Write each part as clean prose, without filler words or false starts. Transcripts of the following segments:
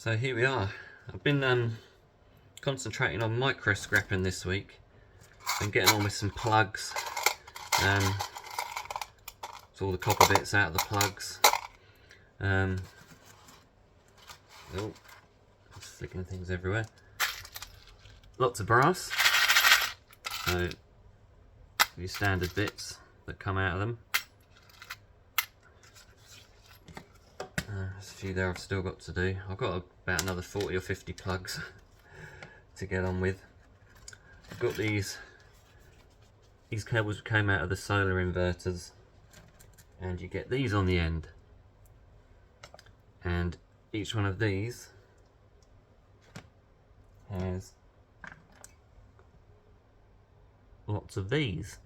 So here we are. I've been concentrating on micro scrapping this week. Been getting on with some plugs. It's all the copper bits out of the plugs. Oh, sticking things everywhere. Lots of brass. So these standard bits that come out of them. There's a few there I've still got to do. I've got about another 40 or 50 plugs to get on with. I've got these cables came out of the solar inverters, and you get these on the end, and each one of these has lots of these,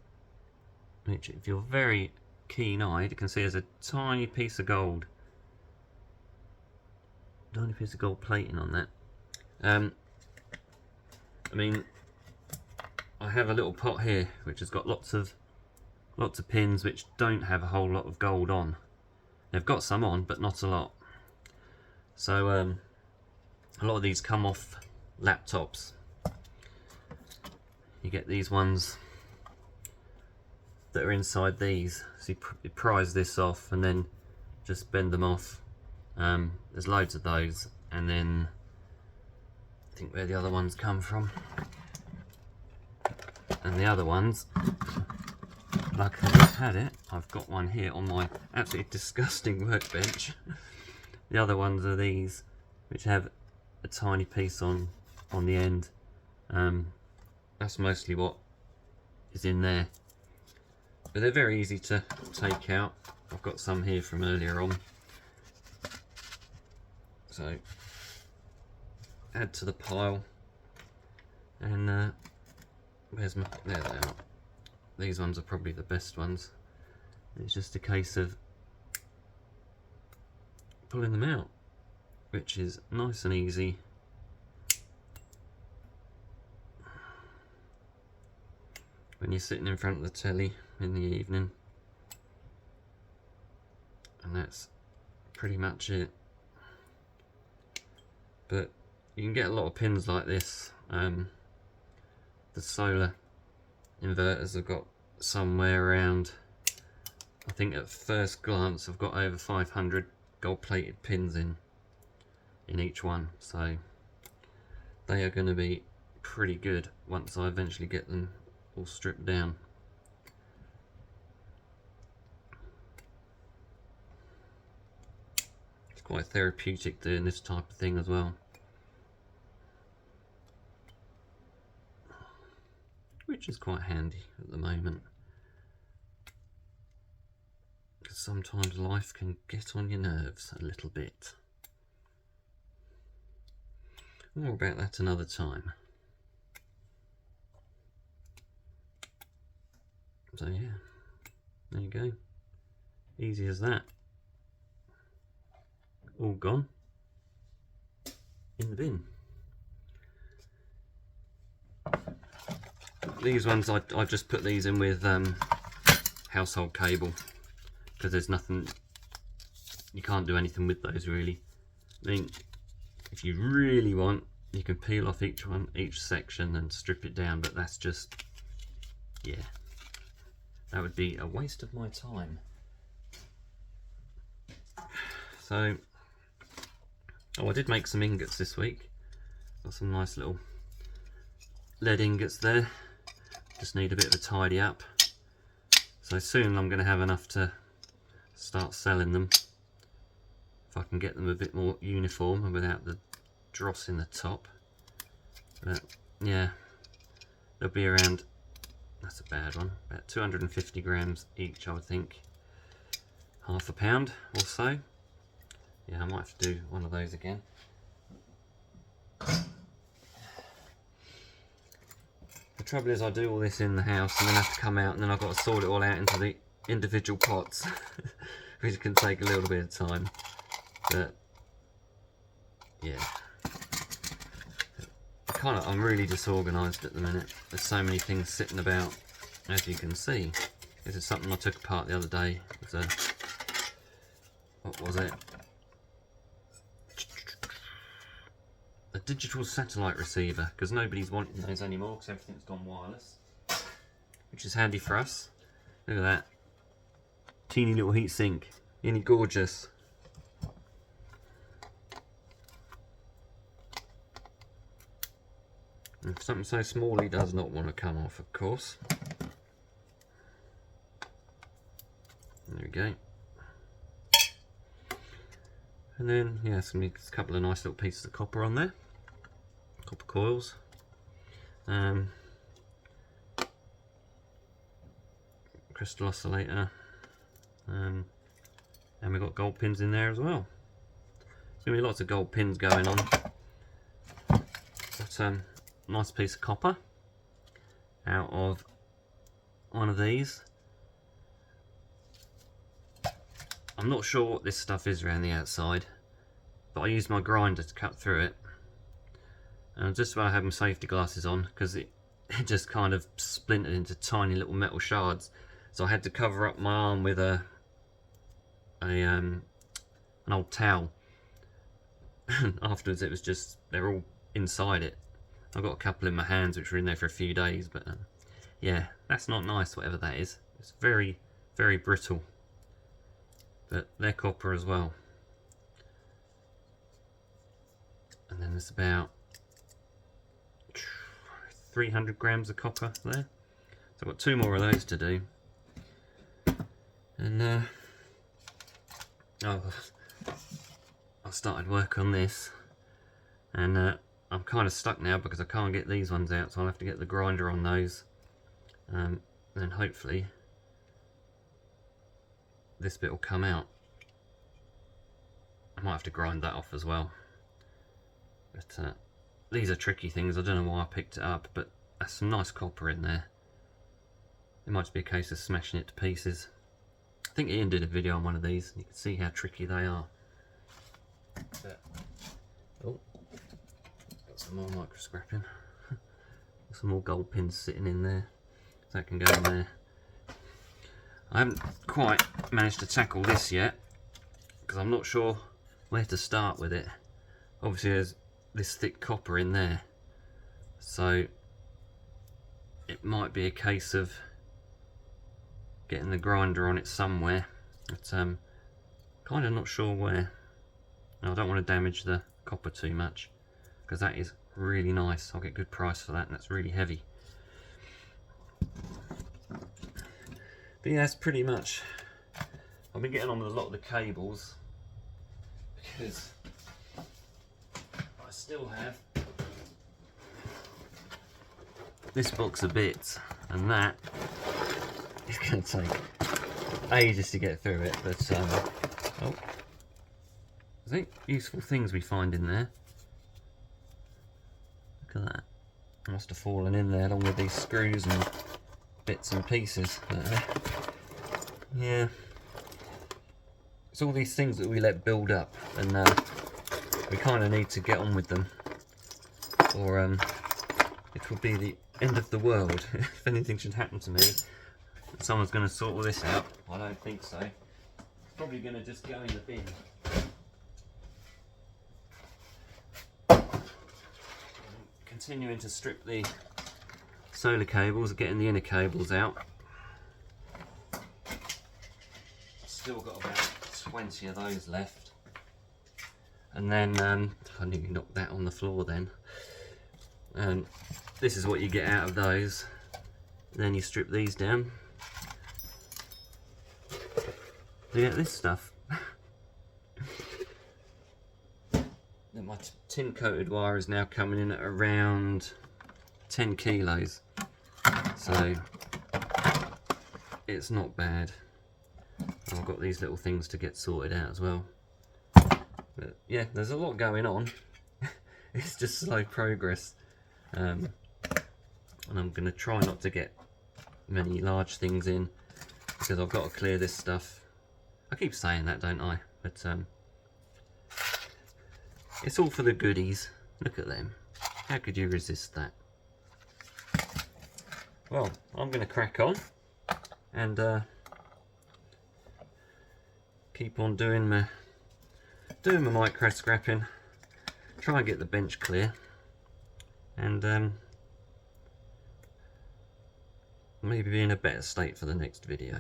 which if you're very keen-eyed you can see there's a tiny piece of gold. Tiny piece of gold plating on that. I mean, I have a little pot here which has got lots of pins which don't have a whole lot of gold on. They've got some on, but not a lot. So a lot of these come off laptops. You get these ones that are inside these, so you prise this off and then just bend them off. There's loads of those, and then I think where the other ones come from, and the other ones, like I've had it, I've got one here on my absolutely disgusting workbench. The other ones are these, which have a tiny piece on the end. That's mostly what is in there, but they're very easy to take out. I've got some here from earlier on. So add to the pile, and there they are. These ones are probably the best ones. It's just a case of pulling them out, which is nice and easy. When you're sitting in front of the telly in the evening, and that's pretty much it. But you can get a lot of pins like this. The solar inverters have got somewhere around, I think at first glance I've got over 500 gold plated pins in each one, so they are going to be pretty good once I eventually get them all stripped down. It's quite therapeutic doing this type of thing as well, which is quite handy at the moment, because sometimes life can get on your nerves a little bit. More about that another time. So yeah, there you go. Easy as that. All gone in the bin. These ones, I just put these in with household cable, because there's nothing, you can't do anything with those really. I mean, if you really want, you can peel off each section and strip it down, but that's just, yeah, that would be a waste of my time. So, I did make some ingots this week. Got some nice little lead ingots there. Just need a bit of a tidy up. So soon I'm going to have enough to start selling them, if I can get them a bit more uniform and without the dross in the top. But yeah, they'll be around, that's a bad one, about 250 grams each, I would think. Half a pound or so. Yeah, I might have to do one of those again. The trouble is I do all this in the house and then have to come out, and then I've got to sort it all out into the individual pots, which can take a little bit of time. But yeah, I'm really disorganised at the minute. There's so many things sitting about, as you can see. This is something I took apart the other day. It was what was it? a digital satellite receiver, because nobody's wanting those anymore because everything's gone wireless, which is handy for us. Look at that teeny little heat sink, isn't he gorgeous? And something so small he does not want to come off, of course. There we go. And then, yeah, a couple of nice little pieces of copper on there. Copper coils. Crystal oscillator. And we've got gold pins in there as well. There's going to be lots of gold pins going on. But, nice piece of copper out of one of these. I'm not sure what this stuff is around the outside, but I used my grinder to cut through it, and just about had my safety glasses on because it just kind of splintered into tiny little metal shards, so I had to cover up my arm with an old towel. Afterwards it was just, they're all inside it. I've got a couple in my hands which were in there for a few days, but yeah, that's not nice, whatever that is. It's very, very brittle. But they're copper as well. And then there's about 300 grams of copper there. So I've got 2 more of those to do. And I started work on this, and I'm kind of stuck now because I can't get these ones out, so I'll have to get the grinder on those. Then hopefully this bit will come out. I might have to grind that off as well. But these are tricky things. I don't know why I picked it up, but there's some nice copper in there. It might just be a case of smashing it to pieces. I think Ian did a video on one of these, and you can see how tricky they are. But, oh, got some more micro scrapping. Some more gold pins sitting in there. So that can go in there. I haven't quite managed to tackle this yet because I'm not sure where to start with it. Obviously there's this thick copper in there, so it might be a case of getting the grinder on it somewhere, but kind of not sure where. And I don't want to damage the copper too much because that is really nice. I'll get a good price for that, and that's really heavy. But yeah, that's pretty much. I've been getting on with a lot of the cables because I still have this box of bits, and that is going to take ages to get through it. But oh, I think useful things we find in there. Look at that. It must have fallen in there along with these screws and bits and pieces. Yeah, it's all these things that we let build up, and we kind of need to get on with them, or it will be the end of the world. If anything should happen to me, someone's going to sort all this out. I don't think so. It's probably going to just go in the bin. Continuing to strip the solar cables, getting the inner cables out. Still got about 20 of those left, and then I nearly knocked that on the floor then. This is what you get out of those. Then you strip these down. You get this stuff. My tin coated wire is now coming in at around 10 kilos, so it's not bad. I've got these little things to get sorted out as well. But yeah, there's a lot going on. It's just slow progress, and I'm going to try not to get many large things in because I've got to clear this stuff. I keep saying that, don't I? But it's all for the goodies. Look at them. How could you resist that? Well, I'm going to crack on and keep on doing my micro scrapping. try and get the bench clear, and maybe be in a better state for the next video,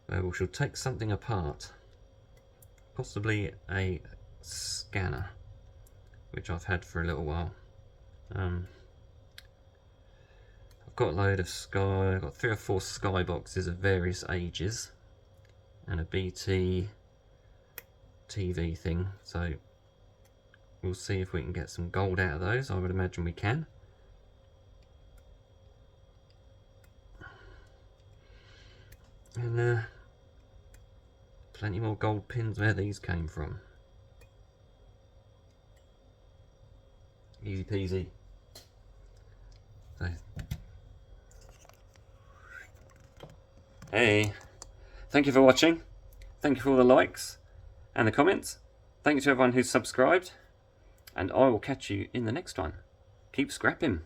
where we shall take something apart, possibly a scanner, which I've had for a little while. I've got a load of I've got 3 or 4 Sky boxes of various ages, and a BT TV thing, so we'll see if we can get some gold out of those. I would imagine we can. And plenty more gold pins where these came from. Easy peasy. So, hey, thank you for watching. Thank you for all the likes and the comments. Thank you to everyone who's subscribed. And I will catch you in the next one. Keep scrapping.